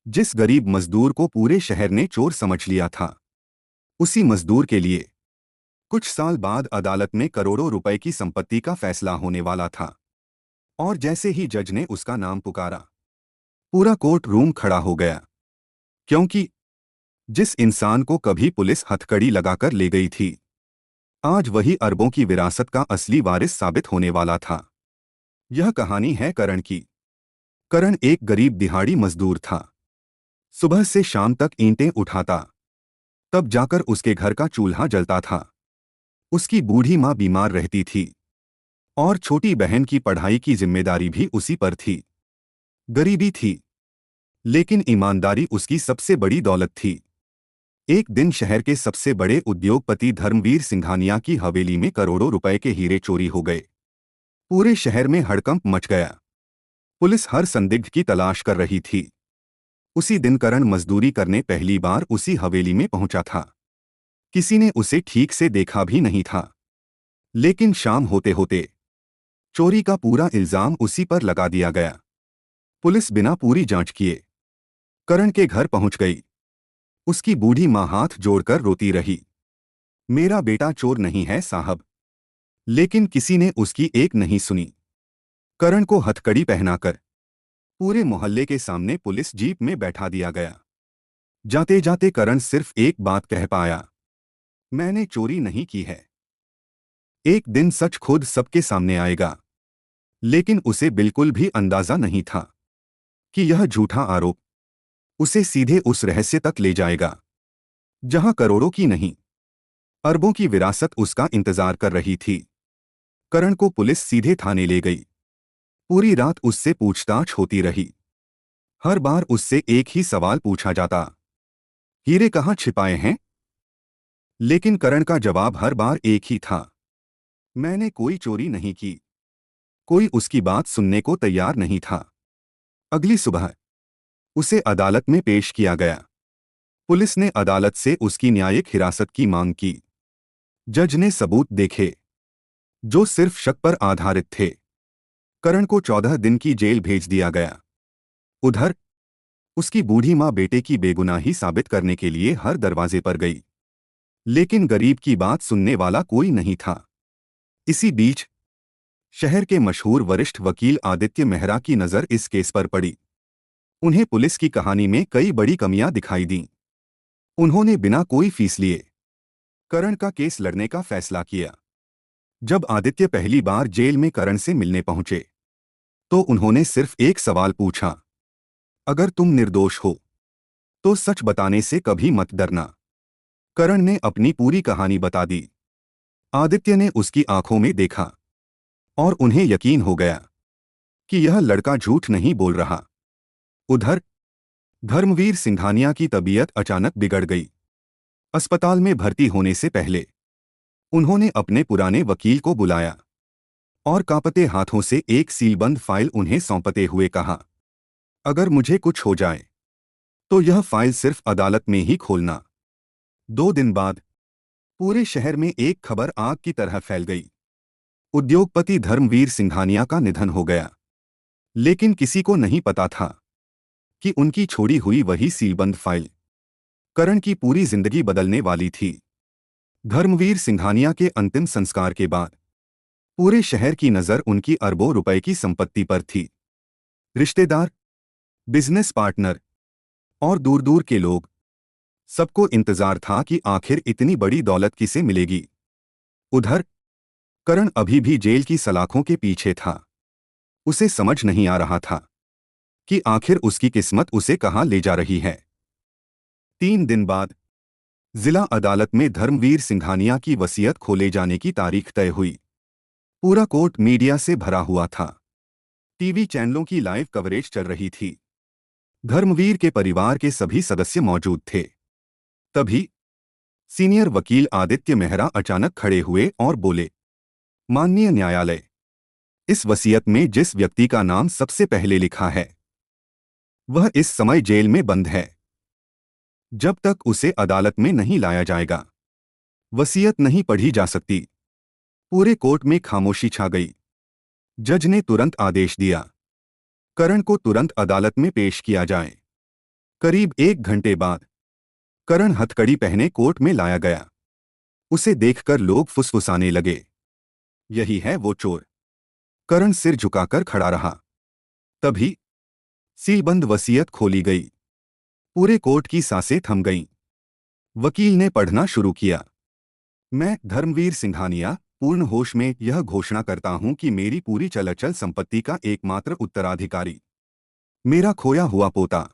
जिस गरीब मजदूर को पूरे शहर ने चोर समझ लिया था, उसी मजदूर के लिए कुछ साल बाद अदालत में करोड़ों रुपए की संपत्ति का फैसला होने वाला था। और जैसे ही जज ने उसका नाम पुकारा, पूरा कोर्ट रूम खड़ा हो गया, क्योंकि जिस इंसान को कभी पुलिस हथकड़ी लगाकर ले गई थी, आज वही अरबों की विरासत का असली वारिस साबित होने वाला था। यह कहानी है करण की। करण एक गरीब दिहाड़ी मजदूर था। सुबह से शाम तक ईंटें उठाता, तब जाकर उसके घर का चूल्हा जलता था। उसकी बूढ़ी माँ बीमार रहती थी और छोटी बहन की पढ़ाई की जिम्मेदारी भी उसी पर थी। गरीबी थी, लेकिन ईमानदारी उसकी सबसे बड़ी दौलत थी। एक दिन शहर के सबसे बड़े उद्योगपति धर्मवीर सिंघानिया की हवेली में करोड़ों रुपए के हीरे चोरी हो गए। पूरे शहर में हड़कंप मच गया। पुलिस हर संदिग्ध की तलाश कर रही थी। उसी दिन करण मजदूरी करने पहली बार उसी हवेली में पहुंचा था। किसी ने उसे ठीक से देखा भी नहीं था, लेकिन शाम होते होते चोरी का पूरा इल्जाम उसी पर लगा दिया गया। पुलिस बिना पूरी जांच किए करण के घर पहुंच गई। उसकी बूढ़ी मां हाथ जोड़कर रोती रही, मेरा बेटा चोर नहीं है साहब। लेकिन किसी ने उसकी एक नहीं सुनी। करण को हथकड़ी पहनाकर पूरे मोहल्ले के सामने पुलिस जीप में बैठा दिया गया। जाते जाते करण सिर्फ एक बात कह पाया, मैंने चोरी नहीं की है। एक दिन सच खुद सबके सामने आएगा। लेकिन उसे बिल्कुल भी अंदाजा नहीं था कि यह झूठा आरोप उसे सीधे उस रहस्य तक ले जाएगा जहां करोड़ों की नहीं, अरबों की विरासत उसका इंतजार कर रही थी। करण को पुलिस सीधे थाने ले गई। पूरी रात उससे पूछताछ होती रही। हर बार उससे एक ही सवाल पूछा जाता, हीरे कहाँ छिपाए हैं? लेकिन करण का जवाब हर बार एक ही था, मैंने कोई चोरी नहीं की। कोई उसकी बात सुनने को तैयार नहीं था। अगली सुबह उसे अदालत में पेश किया गया। पुलिस ने अदालत से उसकी न्यायिक हिरासत की मांग की। जज ने सबूत देखे जो सिर्फ शक पर आधारित थे। करण को 14 दिन की जेल भेज दिया गया। उधर उसकी बूढ़ी माँ बेटे की बेगुनाही साबित करने के लिए हर दरवाजे पर गई, लेकिन गरीब की बात सुनने वाला कोई नहीं था। इसी बीच शहर के मशहूर वरिष्ठ वकील आदित्य मेहरा की नज़र इस केस पर पड़ी। उन्हें पुलिस की कहानी में कई बड़ी कमियां दिखाई दीं। उन्होंने बिना कोई फीस लिए करण का केस लड़ने का फैसला किया। जब आदित्य पहली बार जेल में करण से मिलने पहुंचे, तो उन्होंने सिर्फ एक सवाल पूछा, अगर तुम निर्दोष हो तो सच बताने से कभी मत डरना। करण ने अपनी पूरी कहानी बता दी। आदित्य ने उसकी आंखों में देखा और उन्हें यकीन हो गया कि यह लड़का झूठ नहीं बोल रहा। उधर धर्मवीर सिंघानिया की तबीयत अचानक बिगड़ गई। अस्पताल में भर्ती होने से पहले उन्होंने अपने पुराने वकील को बुलाया और कांपते हाथों से एक सीलबंद फाइल उन्हें सौंपते हुए कहा, अगर मुझे कुछ हो जाए तो यह फाइल सिर्फ अदालत में ही खोलना। 2 दिन बाद पूरे शहर में एक खबर आग की तरह फैल गई। उद्योगपति धर्मवीर सिंघानिया का निधन हो गया। लेकिन किसी को नहीं पता था कि उनकी छोड़ी हुई वही सीलबंद फाइल करण की पूरी जिंदगी बदलने वाली थी। धर्मवीर सिंघानिया के अंतिम संस्कार के बाद पूरे शहर की नज़र उनकी अरबों रुपए की संपत्ति पर थी। रिश्तेदार, बिजनेस पार्टनर और दूर दूर के लोग, सबको इंतजार था कि आखिर इतनी बड़ी दौलत किसे मिलेगी। उधर करण अभी भी जेल की सलाखों के पीछे था। उसे समझ नहीं आ रहा था कि आखिर उसकी किस्मत उसे कहां ले जा रही है। 3 दिन बाद जिला अदालत में धर्मवीर सिंघानिया की वसीयत खोले जाने की तारीख तय हुई। पूरा कोर्ट मीडिया से भरा हुआ था। टीवी चैनलों की लाइव कवरेज चल रही थी। धर्मवीर के परिवार के सभी सदस्य मौजूद थे। तभी सीनियर वकील आदित्य मेहरा अचानक खड़े हुए और बोले, माननीय न्यायालय, इस वसीयत में जिस व्यक्ति का नाम सबसे पहले लिखा है वह इस समय जेल में बंद है। जब तक उसे अदालत में नहीं लाया जाएगा, वसीयत नहीं पढ़ी जा सकती। पूरे कोर्ट में खामोशी छा गई। जज ने तुरंत आदेश दिया, करण को तुरंत अदालत में पेश किया जाए। करीब 1 घंटे बाद करण हथकड़ी पहने कोर्ट में लाया गया। उसे देखकर लोग फुसफुसाने लगे, यही है वो चोर। करण सिर झुकाकर खड़ा रहा। तभी सीलबंद वसीयत खोली गई। पूरे कोर्ट की सांसें थम गईं। वकील ने पढ़ना शुरू किया। मैं धर्मवीर सिंघानिया पूर्ण होश में यह घोषणा करता हूं कि मेरी पूरी चल संपत्ति का एकमात्र उत्तराधिकारी मेरा खोया हुआ पोता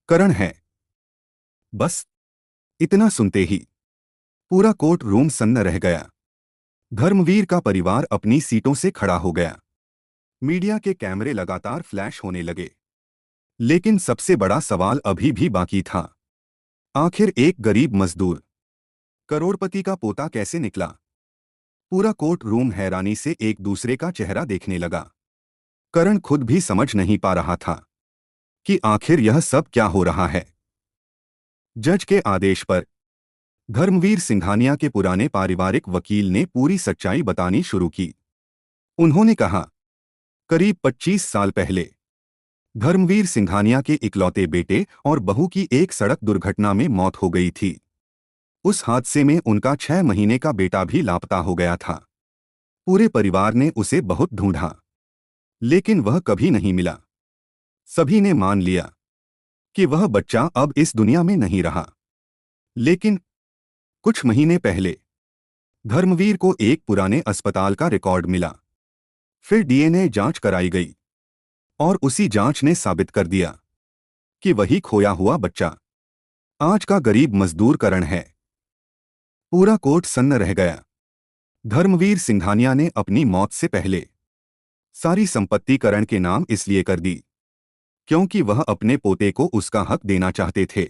करण है। बस इतना सुनते ही पूरा कोर्ट रूम सन्न रह गया। धर्मवीर का परिवार अपनी सीटों से खड़ा हो गया। मीडिया के कैमरे लगातार फ्लैश होने लगे। लेकिन सबसे बड़ा सवाल अभी भी बाकी था। आखिर एक गरीब मजदूर करोड़पति का पोता कैसे निकला? पूरा कोर्ट रूम हैरानी से एक दूसरे का चेहरा देखने लगा। करण खुद भी समझ नहीं पा रहा था कि आखिर यह सब क्या हो रहा है। जज के आदेश पर धर्मवीर सिंघानिया के पुराने पारिवारिक वकील ने पूरी सच्चाई बतानी शुरू की। उन्होंने कहा, करीब 25 साल पहले धर्मवीर सिंघानिया के इकलौते बेटे और बहू की एक सड़क दुर्घटना में मौत हो गई थी। उस हादसे में उनका 6 महीने का बेटा भी लापता हो गया था। पूरे परिवार ने उसे बहुत ढूंढा, लेकिन वह कभी नहीं मिला। सभी ने मान लिया कि वह बच्चा अब इस दुनिया में नहीं रहा। लेकिन कुछ महीने पहले धर्मवीर को एक पुराने अस्पताल का रिकॉर्ड मिला। फिर डीएनए जांच कराई गई और उसी जांच ने साबित कर दिया कि वही खोया हुआ बच्चा आज का गरीब मजदूर करण है। पूरा कोर्ट सन्न रह गया। धर्मवीर सिंघानिया ने अपनी मौत से पहले सारी संपत्ति करण के नाम इसलिए कर दी क्योंकि वह अपने पोते को उसका हक देना चाहते थे।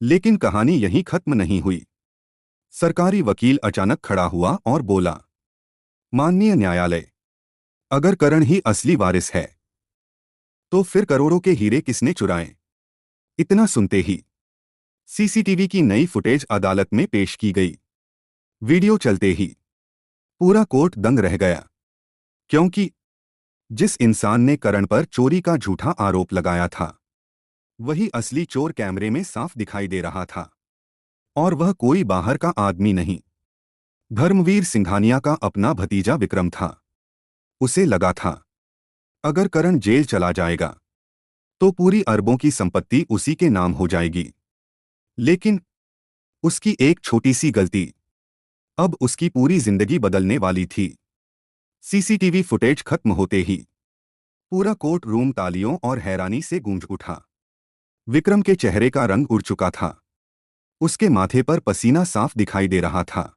लेकिन कहानी यहीं खत्म नहीं हुई। सरकारी वकील अचानक खड़ा हुआ और बोला, माननीय न्यायालय, अगर करण ही असली वारिस है तो फिर करोड़ों के हीरे किसने चुराए? इतना सुनते ही सीसीटीवी की नई फुटेज अदालत में पेश की गई। वीडियो चलते ही पूरा कोर्ट दंग रह गया, क्योंकि जिस इंसान ने करण पर चोरी का झूठा आरोप लगाया था वही असली चोर कैमरे में साफ दिखाई दे रहा था। और वह कोई बाहर का आदमी नहीं, धर्मवीर सिंघानिया का अपना भतीजा विक्रम था। उसे लगा था अगर करण जेल चला जाएगा तो पूरी अरबों की संपत्ति उसी के नाम हो जाएगी। लेकिन उसकी एक छोटी सी गलती अब उसकी पूरी जिंदगी बदलने वाली थी। सीसीटीवी फुटेज खत्म होते ही पूरा कोर्ट रूम तालियों और हैरानी से गूंज उठा। विक्रम के चेहरे का रंग उड़ चुका था। उसके माथे पर पसीना साफ दिखाई दे रहा था।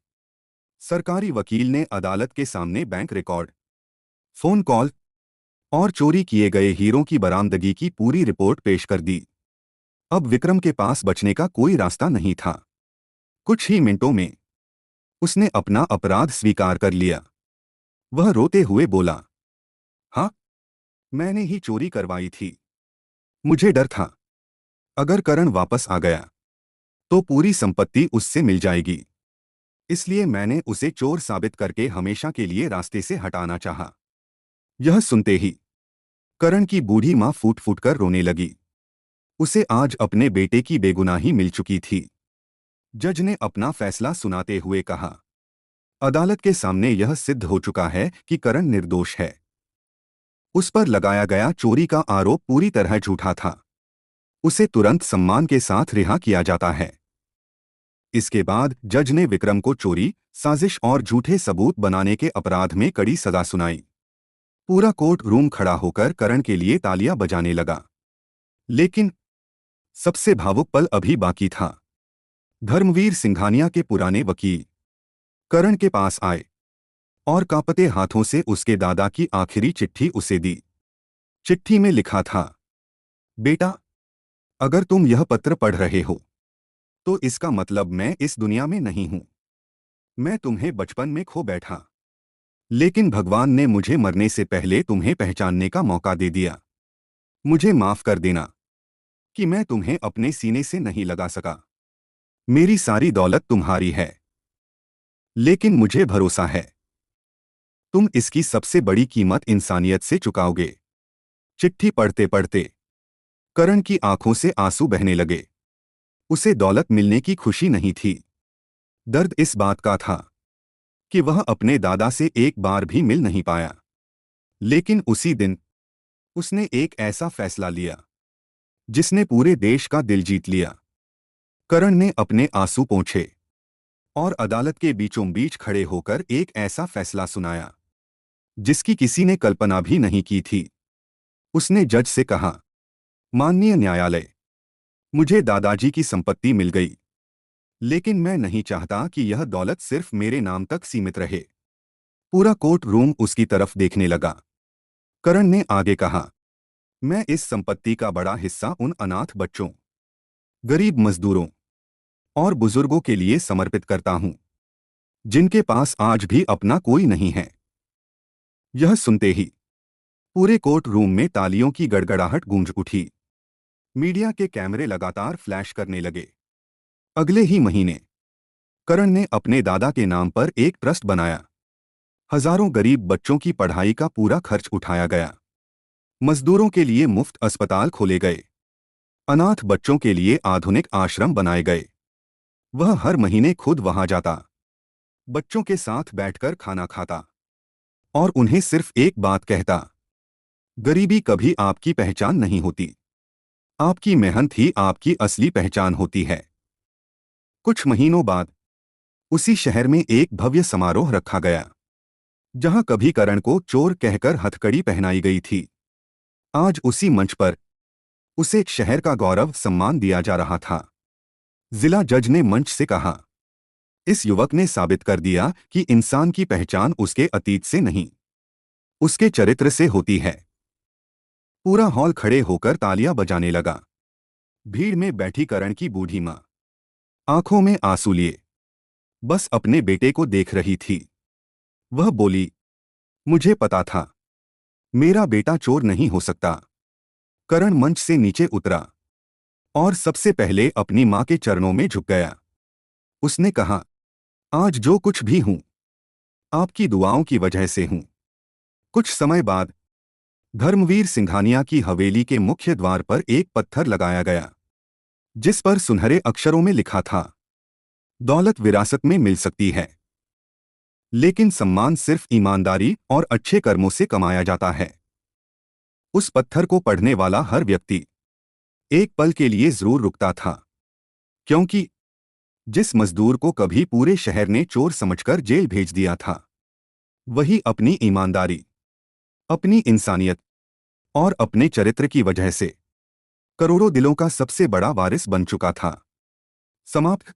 सरकारी वकील ने अदालत के सामने बैंक रिकॉर्ड, फोन कॉल और चोरी किए गए हीरों की बरामदगी की पूरी रिपोर्ट पेश कर दी। अब विक्रम के पास बचने का कोई रास्ता नहीं था। कुछ ही मिनटों में उसने अपना अपराध स्वीकार कर लिया। वह रोते हुए बोला, हाँ, मैंने ही चोरी करवाई थी। मुझे डर था अगर करण वापस आ गया तो पूरी संपत्ति उससे मिल जाएगी। इसलिए मैंने उसे चोर साबित करके हमेशा के लिए रास्ते से हटाना चाहा। यह सुनते ही करण की बूढ़ी मां फूट फूट कर रोने लगी। उसे आज अपने बेटे की बेगुनाही मिल चुकी थी। जज ने अपना फैसला सुनाते हुए कहा, अदालत के सामने यह सिद्ध हो चुका है कि करण निर्दोष है। उस पर लगाया गया चोरी का आरोप पूरी तरह झूठा था। उसे तुरंत सम्मान के साथ रिहा किया जाता है। इसके बाद जज ने विक्रम को चोरी, साजिश और झूठे सबूत बनाने के अपराध में कड़ी सजा सुनाई। पूरा कोर्ट रूम खड़ा होकर करण के लिए तालियां बजाने लगा। लेकिन सबसे भावुक पल अभी बाकी था। धर्मवीर सिंघानिया के पुराने वकील करण के पास आए और कांपते हाथों से उसके दादा की आखिरी चिट्ठी उसे दी। चिट्ठी में लिखा था, बेटा, अगर तुम यह पत्र पढ़ रहे हो तो इसका मतलब मैं इस दुनिया में नहीं हूं। मैं तुम्हें बचपन में खो बैठा, लेकिन भगवान ने मुझे मरने से पहले तुम्हें पहचानने का मौका दे दिया। मुझे माफ कर देना कि मैं तुम्हें अपने सीने से नहीं लगा सका। मेरी सारी दौलत तुम्हारी है, लेकिन मुझे भरोसा है तुम इसकी सबसे बड़ी कीमत इंसानियत से चुकाओगे। चिट्ठी पढ़ते पढ़ते करण की आंखों से आंसू बहने लगे। उसे दौलत मिलने की खुशी नहीं थी, दर्द इस बात का था कि वह अपने दादा से एक बार भी मिल नहीं पाया। लेकिन उसी दिन उसने एक ऐसा फैसला लिया जिसने पूरे देश का दिल जीत लिया। करण ने अपने आंसू पोंछे और अदालत के बीचों बीच खड़े होकर एक ऐसा फैसला सुनाया जिसकी किसी ने कल्पना भी नहीं की थी। उसने जज से कहा, माननीय न्यायालय, मुझे दादाजी की संपत्ति मिल गई, लेकिन मैं नहीं चाहता कि यह दौलत सिर्फ मेरे नाम तक सीमित रहे। पूरा कोर्ट रूम उसकी तरफ देखने लगा। करण ने आगे कहा, मैं इस संपत्ति का बड़ा हिस्सा उन अनाथ बच्चों, गरीब मजदूरों और बुजुर्गों के लिए समर्पित करता हूं जिनके पास आज भी अपना कोई नहीं है। यह सुनते ही पूरे कोर्ट रूम में तालियों की गड़गड़ाहट गूंज उठी। मीडिया के कैमरे लगातार फ्लैश करने लगे। अगले ही महीने करण ने अपने दादा के नाम पर एक ट्रस्ट बनाया। हजारों गरीब बच्चों की पढ़ाई का पूरा खर्च उठाया गया। मजदूरों के लिए मुफ्त अस्पताल खोले गए। अनाथ बच्चों के लिए आधुनिक आश्रम बनाए गए। वह हर महीने खुद वहां जाता, बच्चों के साथ बैठकर खाना खाता और उन्हें सिर्फ एक बात कहता, गरीबी कभी आपकी पहचान नहीं होती, आपकी मेहनत ही आपकी असली पहचान होती है। कुछ महीनों बाद उसी शहर में एक भव्य समारोह रखा गया जहां कभी करण को चोर कहकर हथकड़ी पहनाई गई थी। आज उसी मंच पर उसे एक शहर का गौरव सम्मान दिया जा रहा था। जिला जज ने मंच से कहा, इस युवक ने साबित कर दिया कि इंसान की पहचान उसके अतीत से नहीं, उसके चरित्र से होती है। पूरा हॉल खड़े होकर तालियां बजाने लगा। भीड़ में बैठी करण की बूढ़ी मां आंखों में आंसू लिए बस अपने बेटे को देख रही थी। वह बोली, मुझे पता था, मेरा बेटा चोर नहीं हो सकता। करण मंच से नीचे उतरा और सबसे पहले अपनी मां के चरणों में झुक गया। उसने कहा, आज जो कुछ भी हूं, आपकी दुआओं की वजह से हूं। कुछ समय बाद धर्मवीर सिंघानिया की हवेली के मुख्य द्वार पर एक पत्थर लगाया गया जिस पर सुनहरे अक्षरों में लिखा था, दौलत विरासत में मिल सकती है, लेकिन सम्मान सिर्फ ईमानदारी और अच्छे कर्मों से कमाया जाता है। उस पत्थर को पढ़ने वाला हर व्यक्ति एक पल के लिए जरूर रुकता था, क्योंकि जिस मजदूर को कभी पूरे शहर ने चोर समझकर जेल भेज दिया था, वही अपनी ईमानदारी, अपनी इंसानियत और अपने चरित्र की वजह से करोड़ों दिलों का सबसे बड़ा वारिस बन चुका था। समाप्त।